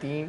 3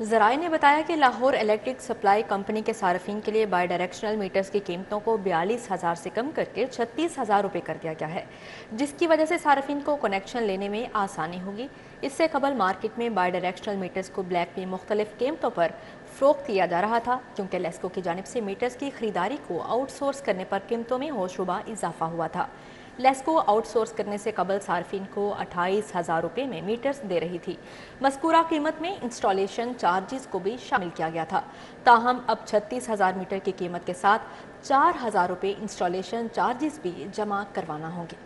ذرائع نے بتایا کہ لاہور الیکٹرک سپلائی کمپنی کے صارفین کے لیے بائی ڈائریکشنل میٹرز کی قیمتوں کو 42,000 سے کم کر کے 36,000 روپے کر دیا گیا ہے، جس کی وجہ سے صارفین کو کنیکشن لینے میں آسانی ہوگی۔ اس سے قبل مارکیٹ میں بائی ڈائریکشنل میٹرز کو بلیک میں مختلف قیمتوں پر فروخت کیا جا رہا تھا، کیونکہ لیسکو کی جانب سے میٹرز کی خریداری کو آؤٹ سورس کرنے پر قیمتوں میں ہوشربا اضافہ ہوا تھا۔ لیسکو آؤٹ سورس کرنے سے قبل صارفین کو 28,000 روپے میں میٹرز دے رہی تھی۔ مذکورہ قیمت میں انسٹالیشن چارجز کو بھی شامل کیا گیا تھا، تاہم اب 36,000 میٹر کی قیمت کے ساتھ 4,000 روپے انسٹالیشن چارجز بھی جمع کروانا ہوں گے۔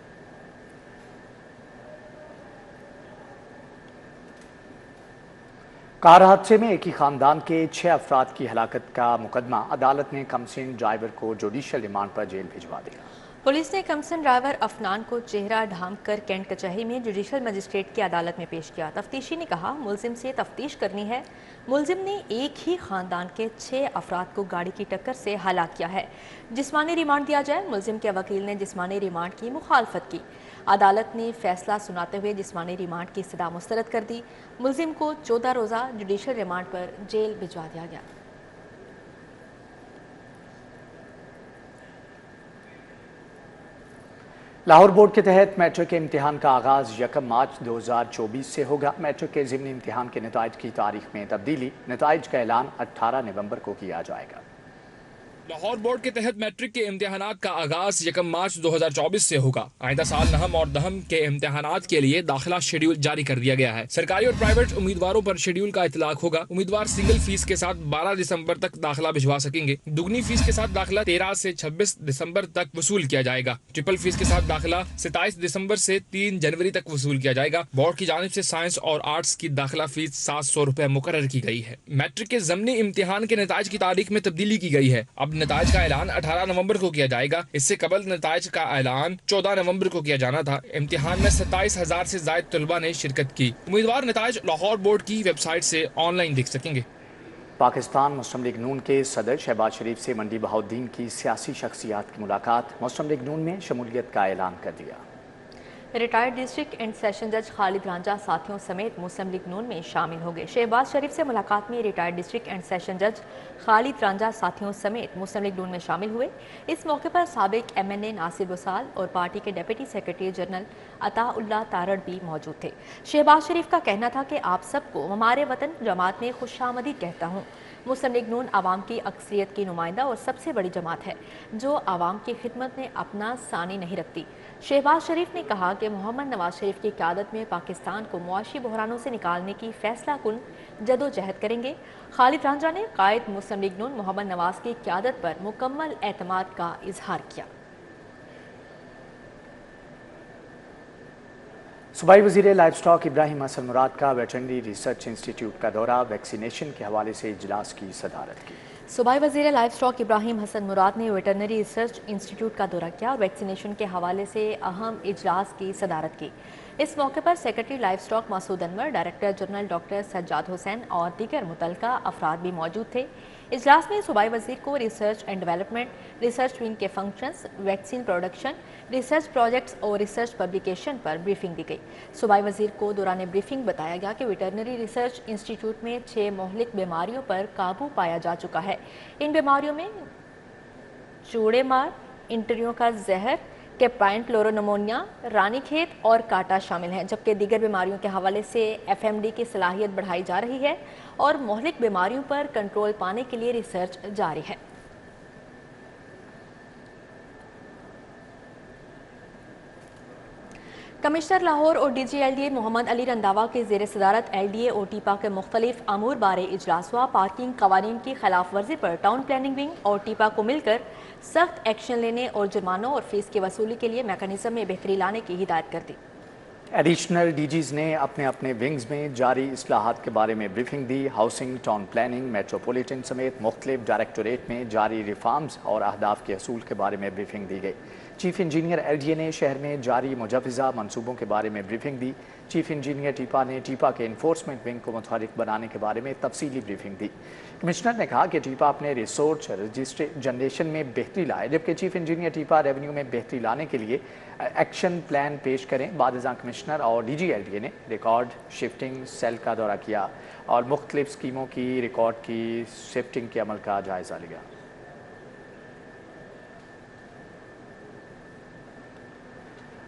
کار حادثے میں ایک ہی خاندان کے 6 افراد کی ہلاکت کا مقدمہ عدالت نے کمسن ڈرائیور کو جوڈیشل ریمانڈ پر جیل بھجوا دیا۔ پولیس نے کمسن ڈرائیور افنان کو چہرہ ڈھانپ کر کینٹ کچہری میں جوڈیشل مجسٹریٹ کی عدالت میں پیش کیا۔ تفتیشی نے کہا ملزم سے تفتیش کرنی ہے۔ ملزم نے ایک ہی خاندان کے 6 افراد کو گاڑی کی ٹکر سے ہلاک کیا ہے، جسمانی ریمانڈ دیا جائے۔ ملزم کے وکیل نے جسمانی ریمانڈ کی مخالفت کی۔ عدالت نے فیصلہ سناتے ہوئے جسمانی ریمانڈ کی استدعا مسترد کر دی۔ ملزم کو 14 روزہ جوڈیشل ریمانڈ پر جیل بھجوا دیا گیا۔ لاہور بورڈ کے تحت میٹرک کے امتحان کا آغاز 1 مارچ 2024 سے ہوگا۔ میٹرک کے ضمنی امتحان کے نتائج کی تاریخ میں تبدیلی، نتائج کا اعلان 18 نومبر کو کیا جائے گا۔ لاہور بورڈ کے تحت میٹرک کے امتحانات کا آغاز 1 مارچ 2024 سے ہوگا۔ آئندہ سال نہم اور دہم کے امتحانات کے لیے داخلہ شیڈول جاری کر دیا گیا ہے۔ سرکاری اور پرائیویٹ امیدواروں پر شیڈول کا اطلاق ہوگا۔ امیدوار سنگل فیس کے ساتھ 12 دسمبر تک داخلہ بھجوا سکیں گے۔ دگنی فیس کے ساتھ داخلہ 13 سے 26 دسمبر تک وصول کیا جائے گا۔ ٹرپل فیس کے ساتھ داخلہ 27 دسمبر سے 3 جنوری تک وصول کیا جائے گا۔ بورڈ کی جانب سے سائنس اور آرٹس کی داخلہ فیس 700 روپے مقرر کی گئی ہے۔ میٹرک کے ضمنی امتحان کے نتائج کی تاریخ میں تبدیلی کی گئی ہے۔ اب نتائج کا اعلان 18 نومبر کو کیا جائے گا۔ اس سے قبل نتائج کا اعلان 14 نومبر کو کیا جانا تھا۔ امتحان میں 27,000 سے زائد طلباء نے شرکت کی۔ امیدوار نتائج لاہور بورڈ کی ویب سائٹ سے آن لائن دیکھ سکیں گے۔ پاکستان مسلم لیگ نون کے صدر شہباز شریف سے منڈی بہاؤالدین کی سیاسی شخصیات کی ملاقات، مسلم لیگ نون میں شمولیت کا اعلان کر دیا۔ ریٹائرڈ ڈسٹرکٹ اینڈ سیشن جج خالد رانجھا ساتھیوں سمیت مسلم لیگ نون میں شامل ہو گئے۔ شہباز شریف سے ملاقات میں ریٹائرڈ ڈسٹرکٹ اینڈ سیشن جج خالد رانجھا ساتھیوں سمیت مسلم لیگ نون میں شامل ہوئے۔ اس موقع پر سابق MNA ناصر وصال اور پارٹی کے ڈپٹی سیکرٹری جنرل عطا اللہ تارڑ بھی موجود تھے۔ شہباز شریف کا کہنا تھا کہ آپ سب کو ہمارے وطن جماعت میں خوش آمدید کہتا ہوں۔ مسلم لیگ نون عوام کی اکثریت کی نمائندہ اور سب سے بڑی جماعت ہے جو عوام کی خدمت میں اپنا ثانی نہیں رکھتی۔ شہباز شریف نے کہا کہ محمد نواز شریف کی قیادت میں پاکستان کو معاشی بحرانوں سے نکالنے کی فیصلہ کن جدوجہد کریں گے۔ خالد رانجھا نے قائد مسلم لیگ نون محمد نواز کی قیادت پر مکمل اعتماد کا اظہار کیا۔ صوبائی وزیر لائف سٹاک ابراہیم حسن مراد کا ویٹرنری ریسرچ انسٹیٹیوٹ کا دورہ، ویکسینیشن کے حوالے سے اجلاس کی صدارت کی۔ صوبائی وزیر لائف سٹاک ابراہیم حسن مراد نے ویٹرنری ریسرچ انسٹیٹیوٹ کا دورہ کیا اور ویکسینیشن کے حوالے سے اہم اجلاس کی صدارت کی۔ اس موقع پر سیکرٹری لائف سٹاک مسعود انور، ڈائریکٹر جنرل ڈاکٹر سجاد حسین اور دیگر متعلقہ افراد بھی موجود تھے۔ اجلاس میں صوبائی وزیر کو research and development, research wing کے functions, vaccine production, research projects اور ریسرچ پبلیکیشن پر بریفنگ دی گئی۔ صوبائی وزیر کو دوران بریفنگ بتایا گیا کہ ویٹرنری ریسرچ انسٹیٹیوٹ میں 6 مہلک بیماریوں پر قابو پایا جا چکا ہے۔ ان بیماریوں میں چوڑے مار، انٹریوں کا زہر، کیپائن پلورونمونیا، رانی کھیت اور کاٹا شامل ہیں، جبکہ دیگر بیماریوں کے حوالے سے FMD کی صلاحیت بڑھائی جا رہی ہے اور مہلک بیماریوں پر کنٹرول پانے کے لیے ریسرچ جاری ہے۔ کمشنر لاہور اور DG LDA محمد علی رنداوا کے زیر صدارت LDA اور ٹیپا کے مختلف امور بارے اجلاس ہوا۔ پارکنگ قوانین کی خلاف ورزی پر ٹاؤن پلاننگ ونگ اور ٹیپا کو مل کر سخت ایکشن لینے اور جرمانوں اور فیس کی وصولی کے لیے میکانزم میں بہتری لانے کی ہدایت کر دی۔ ایڈیشنل DGs نے اپنے اپنے ونگز میں جاری اصلاحات کے بارے میں بریفنگ دی۔ ہاؤسنگ، ٹاؤن پلاننگ، میٹروپولیٹن سمیت مختلف ڈائریکٹوریٹ میں جاری ریفارمز اور اہداف کے حصول کے بارے میں بریفنگ دی گئی۔ چیف انجینئر LDA نے شہر میں جاری مجوزہ منصوبوں کے بارے میں بریفنگ دی۔ چیف انجینئر ٹیپا نے ٹیپا کے انفورسمنٹ ونگ کو متحرک بنانے کے بارے میں تفصیلی بریفنگ دی۔ کمشنر نے کہا کہ ٹیپا اپنے ریسورس جنریشن میں بہتری لائے، جبکہ چیف انجینئر ٹیپا ریونیو میں بہتری لانے کے لیے ایکشن پلان پیش کریں۔ بعد ازاں کمشنر اور D G L D A نے ریکارڈ شفٹنگ سیل کا دورہ کیا اور مختلف اسکیموں کی ریکارڈ کی شفٹنگ کے عمل کا جائزہ لیا۔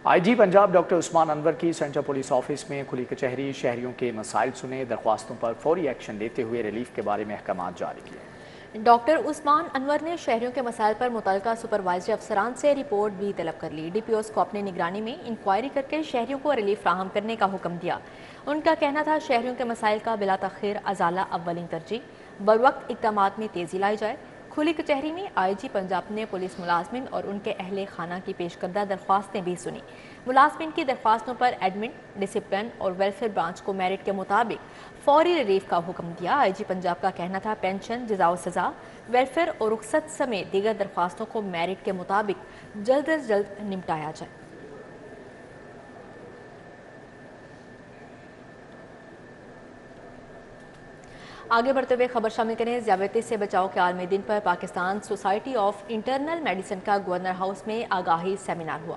آئی جی پنجاب ڈاکٹر عثمان انور کی سینٹرل پولیس آفس میں کھلی کچہری، شہریوں کے مسائل سنے، درخواستوں پر فوری ایکشن لیتے ہوئے ریلیف کے بارے میں احکامات جاری کیے۔ ڈاکٹر عثمان انور نے شہریوں کے مسائل پر متعلقہ سپروائزری افسران سے رپورٹ بھی طلب کر لی۔ ڈی پی اوز کو اپنی نگرانی میں انکوائری کر کے شہریوں کو ریلیف فراہم کرنے کا حکم دیا۔ ان کا کہنا تھا شہریوں کے مسائل کا بلا تاخیر ازالہ اولین ترجیح، بروقت اقدامات میں تیزی لائی جائے۔ کھلی کچہری میں آئی جی پنجاب نے پولیس ملازمین اور ان کے اہل خانہ کی پیش کردہ درخواستیں بھی سنی۔ ملازمین کی درخواستوں پر ایڈمن، ڈسپلن اور ویلفیئر برانچ کو میرٹ کے مطابق فوری ریلیف کا حکم دیا۔ آئی جی پنجاب کا کہنا تھا پینشن، جزا و سزا، ویلفیئر اور رخصت سمیت دیگر درخواستوں کو میرٹ کے مطابق جلد از جلد نمٹایا جائے۔ آگے بڑھتے ہوئے خبر شامل کریں۔ ذیابیطس سے بچاؤ کے عالمی دن پر Pakistan society of internal medicine کا گورنر ہاؤس میں آگاہی سیمینار ہوا۔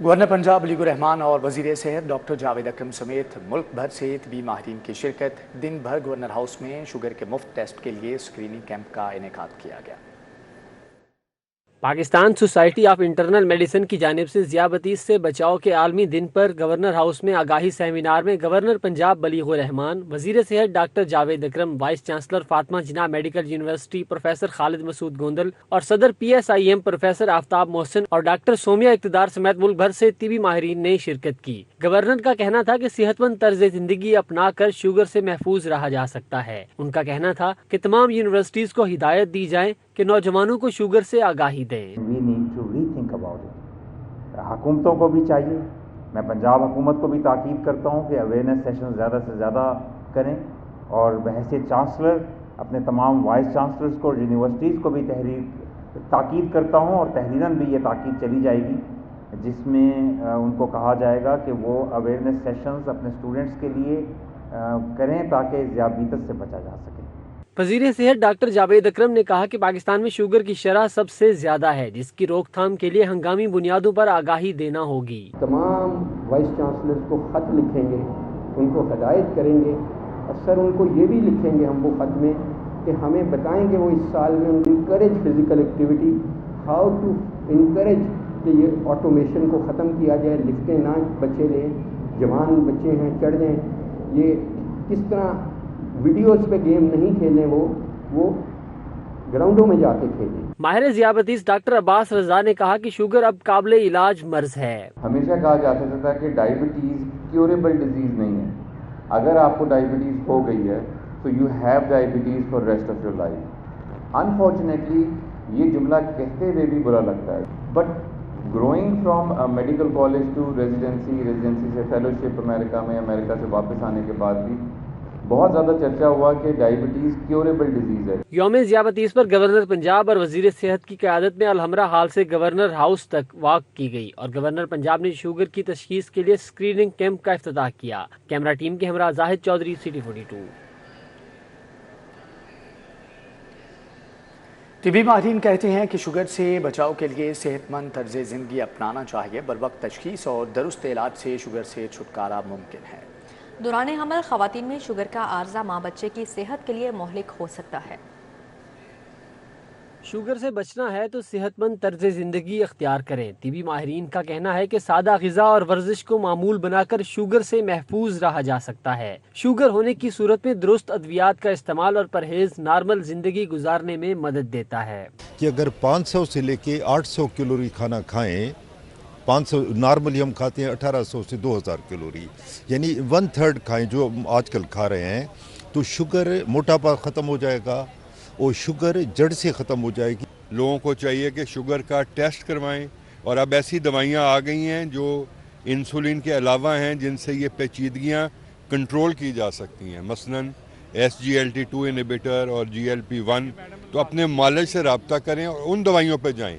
گورنر پنجاب علی الرحمان اور وزیر صحت ڈاکٹر جاوید اکرم سمیت ملک بھر سے طبی ماہرین کی شرکت۔ دن بھر گورنر ہاؤس میں شوگر کے مفت ٹیسٹ کے لیے اسکریننگ کیمپ کا انعقاد کیا گیا۔ Pakistan society of internal medicine کی جانب سے ذیابیطس سے بچاؤ کے عالمی دن پر گورنر ہاؤس میں آگاہی سیمینار میں گورنر پنجاب بلیغ الرحمان، وزیر صحت ڈاکٹر جاوید اکرم، وائس چانسلر فاطمہ جناح میڈیکل یونیورسٹی پروفیسر خالد مسعود گوندل اور صدر PSIM پروفیسر آفتاب محسن اور ڈاکٹر سومیہ اقتدار سمیت ملک بھر سے طبی ماہرین نے شرکت کی۔ گورنر کا کہنا تھا کہ صحت مند طرز زندگی اپنا کر شوگر سے محفوظ رہا جا سکتا ہے۔ ان کا کہنا تھا کہ تمام یونیورسٹیز کو ہدایت دی جائے کہ نوجوانوں کو شوگر سے آگاہی دیں۔ حکومتوں کو بھی چاہیے، میں پنجاب حکومت کو بھی تاکید کرتا ہوں کہ اویئرنیس سیشن زیادہ سے زیادہ کریں، اور بحیثیت چانسلر اپنے تمام وائس چانسلرز کو اور یونیورسٹیز کو بھی تاکید کرتا ہوں، اور تحریراً بھی یہ تاکید چلی جائے گی جس میں ان کو کہا جائے گا کہ وہ اویئرنیس سیشنز اپنے اسٹوڈنٹس کے لیے کریں تاکہ ذیابیطس سے بچا جا سکے۔ وزیر صحت ڈاکٹر جاوید اکرم نے کہا کہ پاکستان میں شوگر کی شرح سب سے زیادہ ہے، جس کی روک تھام کے لیے ہنگامی بنیادوں پر آگاہی دینا ہوگی۔ تمام وائس چانسلرز کو خط لکھیں گے، ان کو ہدایت کریں گے، اور سر ان کو یہ بھی لکھیں گے ہم وہ خط میں کہ ہمیں بتائیں کہ وہ اس سال میں encourage physical activity, how to encourage کہ یہ آٹومیشن کو ختم کیا جائے، لفٹیں نہ بچے لیں، جوان بچے ہیں چڑھ جائیں، یہ کس طرح ویڈیوز پہ گیم نہیں کھیلیں، وہ گراؤنڈوں میں جا کے کھیلیں۔ ماہر ذیابیطس ڈاکٹر عباس رضا نے کہا کہ شوگر اب قابل علاج مرض ہے۔ ہمیشہ کہا جاتا تھا کہ ڈائبٹیز کیوریبل ڈیزیز نہیں ہے، اگر آپ کو ڈائبٹیز ہو گئی ہے تو you have diabetes for rest of your life. Unfortunately یہ جملہ کہتے ہوئے بھی برا لگتا ہے، but growing from medical college to residency سے فیلوشپ امریکہ میں، امریکہ سے واپس آنے کے بعد بھی بہت زیادہ چرچا ہوا کہ ڈائبٹیز کیوریبل ڈیزیز ہے۔ یوم ذیابیطس پر گورنر پنجاب اور وزیر صحت کی قیادت میں الحمرہ ہال سے گورنر ہاؤس تک واک کی گئی اور گورنر پنجاب نے شوگر کی تشخیص کے لیے اسکریننگ کیمپ کا افتتاح کیا۔ کیمرہ ٹیم کے ہمراہ زاہد چودھری، City 42۔ طبی ماہرین کہتے ہیں کہ شوگر سے بچاؤ کے لیے صحت مند طرز زندگی اپنانا چاہیے۔ بروقت تشخیص اور درست علاج سے شوگر سے چھٹکارا ممکن ہے۔ دوران حمل خواتین میں شوگر کا عارضہ ماں بچے کی صحت کے لیے مہلک ہو سکتا ہے۔ شوگر سے بچنا ہے تو صحت مند طرز زندگی اختیار کریں۔ طبی ماہرین کا کہنا ہے کہ سادہ غذا اور ورزش کو معمول بنا کر شوگر سے محفوظ رہا جا سکتا ہے۔ شوگر ہونے کی صورت میں درست ادویات کا استعمال اور پرہیز نارمل زندگی گزارنے میں مدد دیتا ہے۔ کہ اگر 500 سے لے کے 800 کیلوری کھانا کھائیں، 500 نارملی ہم کھاتے ہیں 1800 سے 2000 کیلوری، یعنی 1/3 کھائیں جو آج کل کھا رہے ہیں، تو شوگر موٹاپا ختم ہو جائے گا اور شوگر جڑ سے ختم ہو جائے گی۔ لوگوں کو چاہیے کہ شوگر کا ٹیسٹ کروائیں، اور اب ایسی دوائیاں آ گئی ہیں جو انسولین کے علاوہ ہیں جن سے یہ پیچیدگیاں کنٹرول کی جا سکتی ہیں، مثلاً SGLT2 انہیبیٹر اور GLP-1۔ تو اپنے معالج سے رابطہ کریں اور ان دوائیوں پہ جائیں